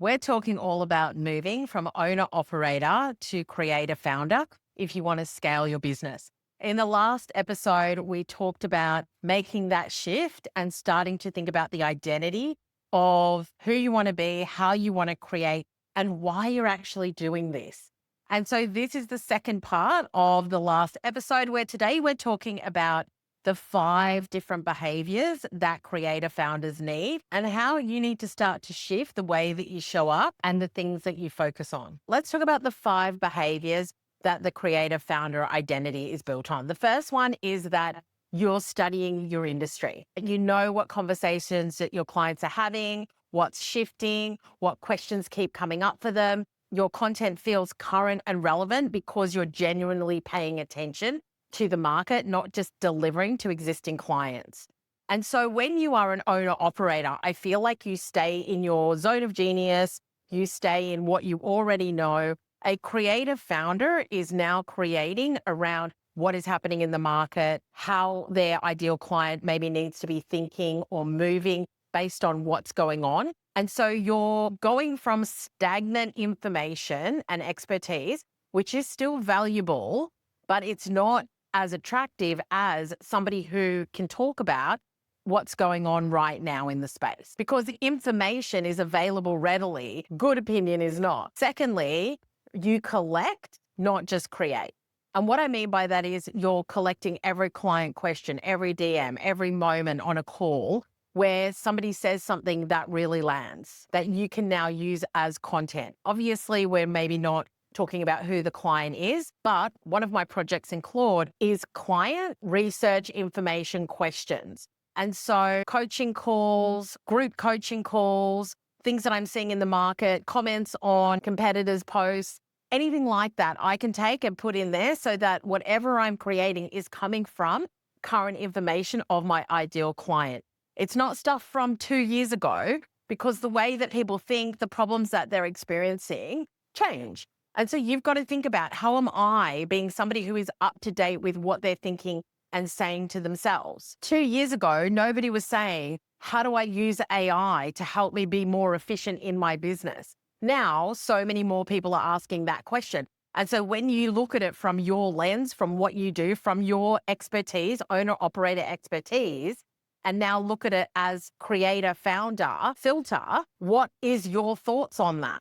We're talking all about moving from owner operator to creator founder if you want to scale your business. In the last episode, we talked about making that shift and starting to think about the identity of who you want to be, how you want to create, and why you're actually doing this. And so this is the second part of the last episode, where today we're talking about the 5 different behaviors that creator founders need and how you need to start to shift the way that you show up and the things that you focus on. Let's talk about the 5 behaviors that the creator founder identity is built on. The first one is that you're studying your industry. You know what conversations that your clients are having, what's shifting, what questions keep coming up for them. Your content feels current and relevant because you're genuinely paying attention to the market, not just delivering to existing clients. And so when you are an owner operator, I feel like you stay in your zone of genius, you stay in what you already know. A creative founder is now creating around what is happening in the market, how their ideal client maybe needs to be thinking or moving based on what's going on. And so you're going from stagnant information and expertise, which is still valuable, but it's not as attractive as somebody who can talk about what's going on right now in the space, because the information is available readily. Good opinion is not. Secondly, you collect, not just create. And what I mean by that is you're collecting every client question, every DM, every moment on a call where somebody says something that really lands, that you can now use as content. Obviously, we're maybe not talking about who the client is, but one of my projects in Claude is client research information questions. And so coaching calls, group coaching calls, things that I'm seeing in the market, comments on competitors' posts, anything like that, I can take and put in there so that whatever I'm creating is coming from current information of my ideal client. It's not stuff from 2 years ago, because the way that people think, the problems that they're experiencing change. And so you've got to think about, how am I being somebody who is up to date with what they're thinking and saying to themselves? 2 years ago, nobody was saying, how do I use AI to help me be more efficient in my business? Now, so many more people are asking that question. And so when you look at it from your lens, from what you do, from your expertise, owner operator expertise, and now look at it as creator founder filter, what is your thoughts on that?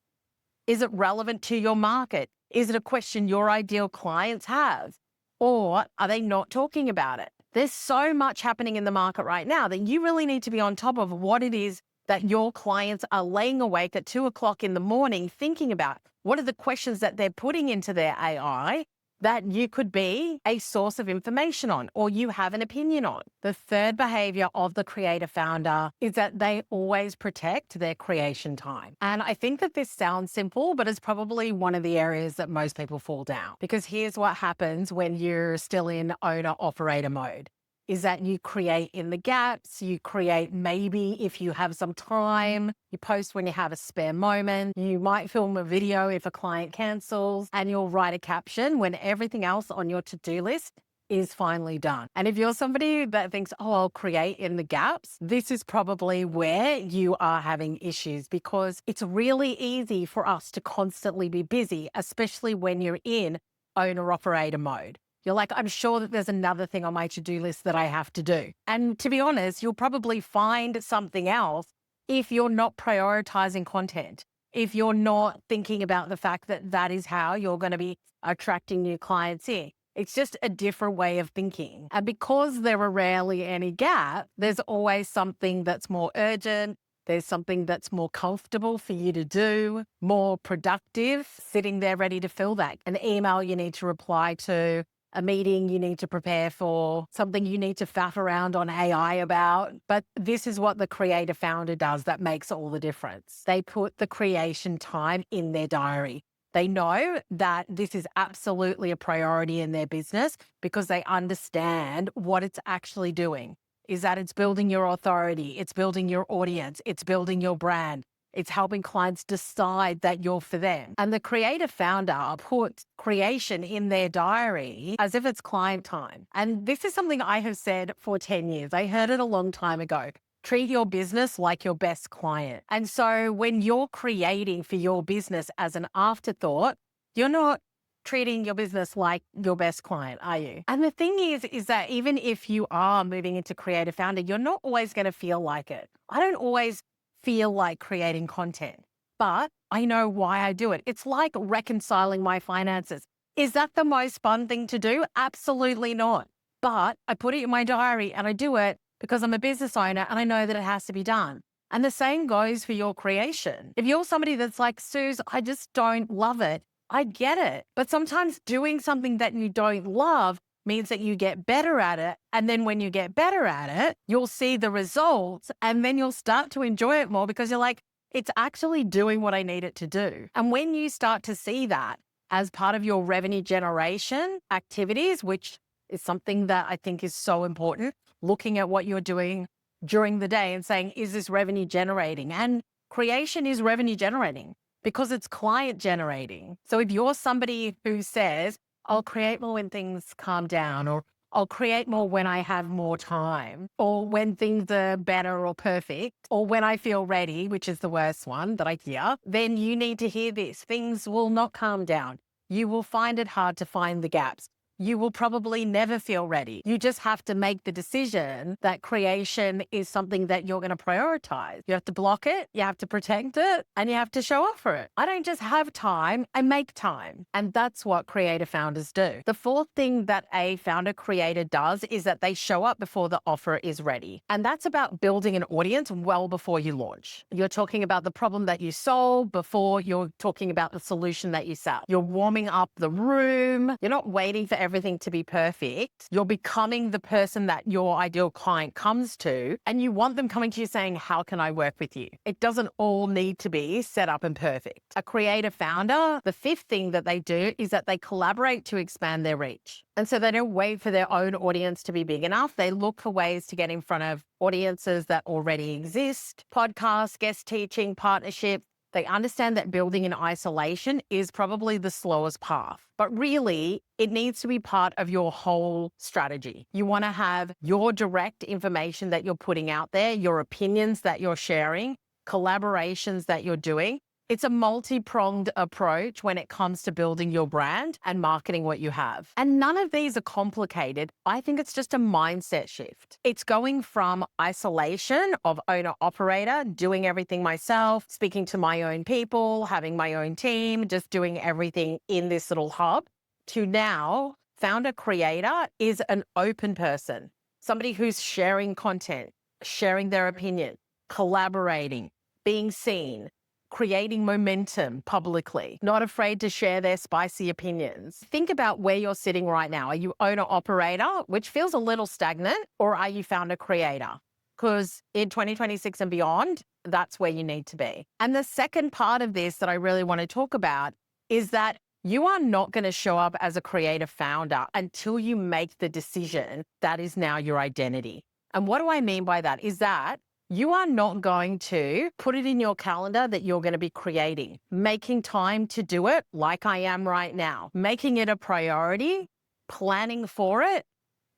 Is it relevant to your market? Is it a question your ideal clients have? Or are they not talking about it? There's so much happening in the market right now that you really need to be on top of what it is that your clients are laying awake at 2:00 in the morning thinking about. What are the questions that they're putting into their AI that you could be a source of information on, or you have an opinion on? The third behavior of the creator founder is that they always protect their creation time. And I think that this sounds simple, but it's probably one of the areas that most people fall down, because here's what happens when you're still in owner operator mode. Is that you create in the gaps, you create maybe if you have some time, you post when you have a spare moment, you might film a video if a client cancels, and you'll write a caption when everything else on your to-do list is finally done. And if you're somebody that thinks, oh, I'll create in the gaps, this is probably where you are having issues, because it's really easy for us to constantly be busy, especially when you're in owner operator mode. You're like, I'm sure that there's another thing on my to-do list that I have to do. And to be honest, you'll probably find something else if you're not prioritizing content, if you're not thinking about the fact that that is how you're going to be attracting new clients in. It's just a different way of thinking. And because there are rarely any gaps, there's always something that's more urgent. There's something that's more comfortable for you to do, more productive, sitting there ready to fill that. An email you need to reply to, a meeting you need to prepare for, something you need to faff around on AI about. But this is what the creator founder does that makes all the difference. They put the creation time in their diary. They know that this is absolutely a priority in their business because they understand what it's actually doing. Is that it's building your authority, it's building your audience, it's building your brand. It's helping clients decide that you're for them. And the creative founder puts creation in their diary as if it's client time. And this is something I have said for 10 years. I heard it a long time ago. Treat your business like your best client. And so when you're creating for your business as an afterthought, you're not treating your business like your best client, are you? And the thing is that even if you are moving into creative founder, you're not always going to feel like it. I don't always feel like creating content, but I know why I do it. It's like reconciling my finances. Is that the most fun thing to do? Absolutely not. But I put it in my diary and I do it because I'm a business owner and I know that it has to be done. And the same goes for your creation. If you're somebody that's like, Suz, I just don't love it, I get it. But sometimes doing something that you don't love means that you get better at it. And then when you get better at it, you'll see the results and then you'll start to enjoy it more because you're like, it's actually doing what I need it to do. And when you start to see that as part of your revenue generation activities, which is something that I think is so important, looking at what you're doing during the day and saying, is this revenue generating? And creation is revenue generating because it's client generating. So if you're somebody who says, I'll create more when things calm down, or I'll create more when I have more time, or when things are better or perfect, or when I feel ready, which is the worst one that I hear, then you need to hear this. Things will not calm down. You will find it hard to find the gaps. You will probably never feel ready. You just have to make the decision that creation is something that you're going to prioritize. You have to block it, you have to protect it, and you have to show up for it. I don't just have time, I make time. And that's what creator founders do. The fourth thing that a founder creator does is that they show up before the offer is ready. And that's about building an audience well before you launch. You're talking about the problem that you solve before you're talking about the solution that you sell. You're warming up the room. You're not waiting for everything to be perfect. You're becoming the person that your ideal client comes to, and you want them coming to you saying, how can I work with you? It doesn't all need to be set up and perfect. A creative founder, the fifth thing that they do is that they collaborate to expand their reach. And so they don't wait for their own audience to be big enough. They look for ways to get in front of audiences that already exist, podcasts, guest teaching, partnerships. They understand that building in isolation is probably the slowest path, but really it needs to be part of your whole strategy. You want to have your direct information that you're putting out there, your opinions that you're sharing, collaborations that you're doing. It's a multi-pronged approach when it comes to building your brand and marketing what you have. And none of these are complicated. I think it's just a mindset shift. It's going from isolation of owner-operator, doing everything myself, speaking to my own people, having my own team, just doing everything in this little hub, to now founder-creator is an open person, somebody who's sharing content, sharing their opinion, collaborating, being seen, creating momentum publicly, not afraid to share their spicy opinions. Think about where you're sitting right now. Are you owner-operator, which feels a little stagnant, or are you founder-creator? Because in 2026 and beyond, that's where you need to be. And the second part of this that I really want to talk about is that you are not going to show up as a creative founder until you make the decision that is now your identity. And what do I mean by that? Is that you are not going to put it in your calendar that you're going to be creating, making time to do it like I am right now, making it a priority, planning for it,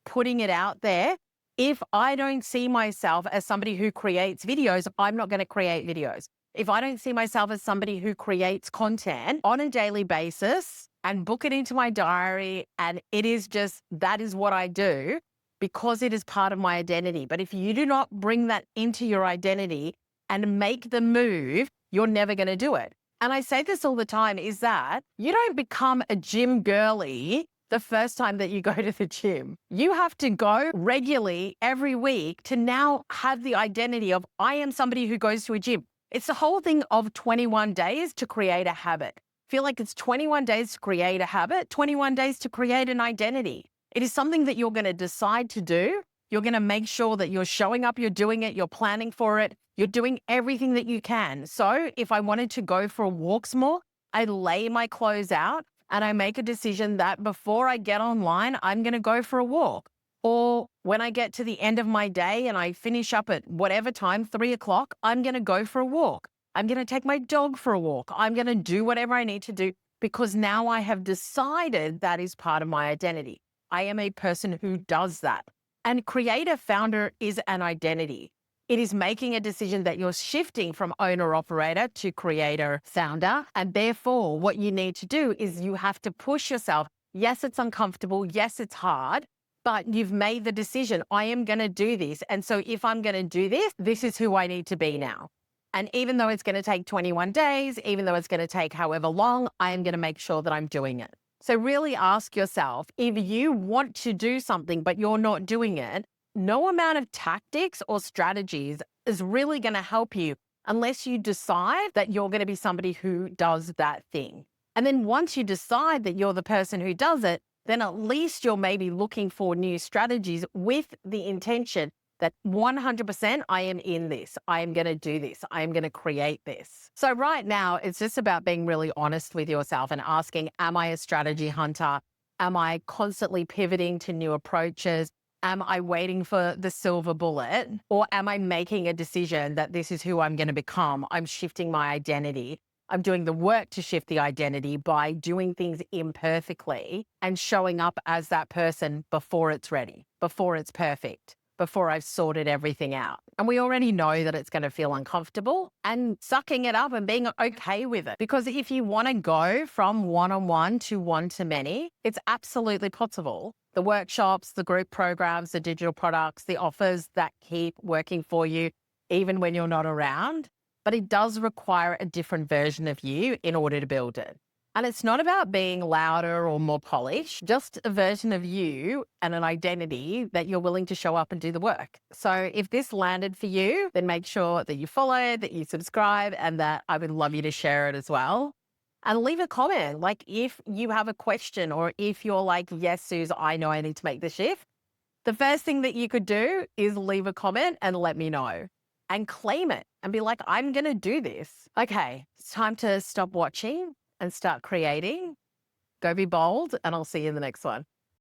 putting it out there. If I don't see myself as somebody who creates videos, I'm not going to create videos. If I don't see myself as somebody who creates content on a daily basis and book it into my diary, and it is just, that is what I do, because it is part of my identity. But if you do not bring that into your identity and make the move, you're never going to do it. And I say this all the time, is that you don't become a gym girly the first time that you go to the gym. You have to go regularly every week to now have the identity of, I am somebody who goes to a gym. It's the whole thing of 21 days to create a habit. I feel like it's 21 days to create a habit, 21 days to create an identity. It is something that you're going to decide to do. You're going to make sure that you're showing up, you're doing it, you're planning for it, you're doing everything that you can. So if I wanted to go for walks more, I lay my clothes out and I make a decision that before I get online, I'm going to go for a walk. Or when I get to the end of my day and I finish up at whatever time, 3 o'clock, I'm going to go for a walk. I'm going to take my dog for a walk. I'm going to do whatever I need to do because now I have decided that is part of my identity. I am a person who does that. And creator founder is an identity. It is making a decision that you're shifting from owner operator to creator founder. And therefore, what you need to do is you have to push yourself. Yes, it's uncomfortable. Yes, it's hard, but you've made the decision. I am going to do this. And so if I'm going to do this, this is who I need to be now. And even though it's going to take 21 days, even though it's going to take however long, I am going to make sure that I'm doing it. So really ask yourself, if you want to do something, but you're not doing it, no amount of tactics or strategies is really going to help you unless you decide that you're going to be somebody who does that thing. And then once you decide that you're the person who does it, then at least you're maybe looking for new strategies with the intention that 100% I am in this. I am going to do this. I am going to create this. So right now, it's just about being really honest with yourself and asking, am I a strategy hunter? Am I constantly pivoting to new approaches? Am I waiting for the silver bullet? Or am I making a decision that this is who I'm going to become? I'm shifting my identity. I'm doing the work to shift the identity by doing things imperfectly and showing up as that person before it's ready, before it's perfect, before I've sorted everything out. And we already know that it's going to feel uncomfortable, and sucking it up and being okay with it. Because if you want to go from one-on-one to one-to-many, it's absolutely possible. The workshops, the group programs, the digital products, the offers that keep working for you, even when you're not around. But it does require a different version of you in order to build it. And it's not about being louder or more polished, just a version of you and an identity that you're willing to show up and do the work. So if this landed for you, then make sure that you follow, that you subscribe, and that I would love you to share it as well. And leave a comment. Like if you have a question or if you're like, yes, Suz, I know I need to make the shift. The first thing that you could do is leave a comment and let me know and claim it and be like, I'm going to do this. Okay, it's time to stop watching and start creating. Go be bold, and I'll see you in the next one.